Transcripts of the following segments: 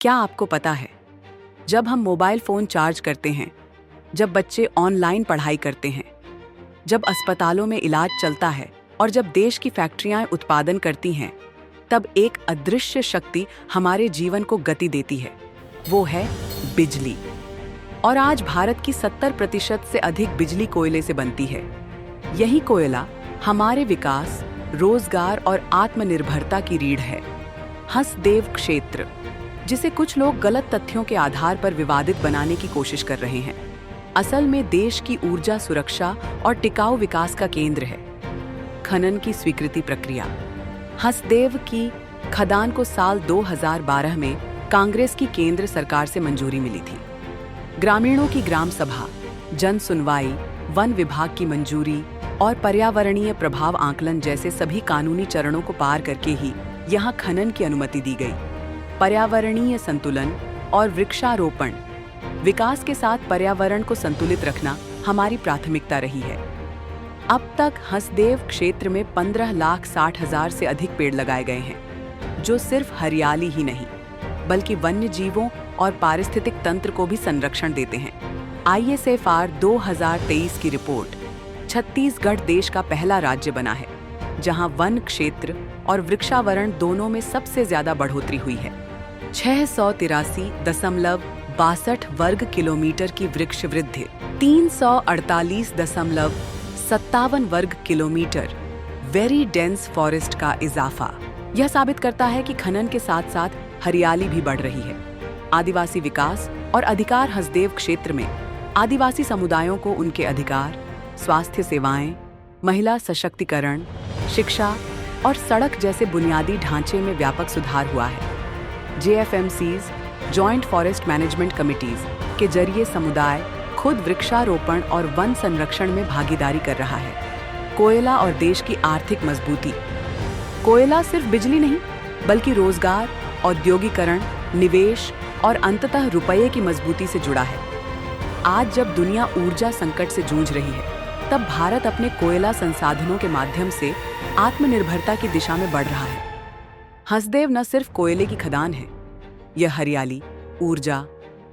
क्या आपको पता है, जब हम मोबाइल फोन चार्ज करते हैं, जब बच्चे ऑनलाइन पढ़ाई करते हैं, जब अस्पतालों में इलाज चलता है और जब देश की फैक्ट्रियां उत्पादन करती हैं, तब एक अदृश्य शक्ति हमारे जीवन को गति देती है। वो है बिजली। और आज भारत की 70% से अधिक बिजली कोयले से बनती है। यही कोयला हमारे विकास, रोजगार और आत्मनिर्भरता की रीढ़ है। हसदेव क्षेत्र, जिसे कुछ लोग गलत तथ्यों के आधार पर विवादित बनाने की कोशिश कर रहे हैं, असल में देश की ऊर्जा सुरक्षा और टिकाऊ विकास का केंद्र है। खनन की स्वीकृति प्रक्रिया। हसदेव की खदान को साल 2012 में कांग्रेस की केंद्र सरकार से मंजूरी मिली थी। ग्रामीणों की ग्राम सभा, जन सुनवाई, वन विभाग की मंजूरी और पर्यावरणीय प्रभाव आकलन जैसे सभी कानूनी चरणों को पार करके ही यहां खनन की अनुमति दी गई। पर्यावरणीय संतुलन और वृक्षारोपण। विकास के साथ पर्यावरण को संतुलित रखना हमारी प्राथमिकता रही है। अब तक हसदेव क्षेत्र में 15,60,000 से अधिक पेड़ लगाए गए हैं, जो सिर्फ हरियाली ही नहीं, बल्कि वन्य जीवों और पारिस्थितिक तंत्र को भी संरक्षण देते हैं। ISFR 2023 की रिपोर्ट, छत्तीसगढ़ देश का पहला राज्य बना है जहां वन क्षेत्र और वृक्षावरण दोनों में सबसे ज्यादा बढ़ोतरी हुई है। 683.62 वर्ग किलोमीटर की वृक्ष वृद्धि, 348.57 वर्ग किलोमीटर वेरी डेंस फॉरेस्ट का इजाफा, यह साबित करता है कि खनन के साथ साथ हरियाली भी बढ़ रही है। आदिवासी विकास और अधिकार। हसदेव क्षेत्र में आदिवासी समुदायों को उनके अधिकार, स्वास्थ्य सेवाएं, महिला सशक्तिकरण, शिक्षा और सड़क जैसे बुनियादी ढांचे में व्यापक सुधार हुआ है। JFMCs, joint forest management committees के जरिए समुदाय खुद वृक्षारोपण और वन संरक्षण में भागीदारी कर रहा है। कोयला और देश की आर्थिक मजबूती। कोयला सिर्फ बिजली नहीं, बल्कि रोजगार, औद्योगिकरण, निवेश और अंततः रुपये की मजबूती से जुड़ा है। आज जब दुनिया ऊर्जा संकट से जूझ रही है, तब भारत अपने कोयला संसाधनों के माध्यम से आत्मनिर्भरता की दिशा में बढ़ रहा है। हसदेव न सिर्फ कोयले की खदान है, यह हरियाली, ऊर्जा,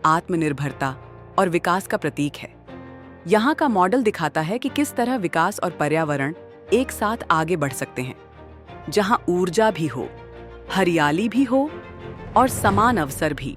आत्मनिर्भरता और विकास का प्रतीक है। यहाँ का मॉडल दिखाता है कि किस तरह विकास और पर्यावरण एक साथ आगे बढ़ सकते हैं, जहाँ ऊर्जा भी हो, हरियाली भी हो और समान अवसर भी।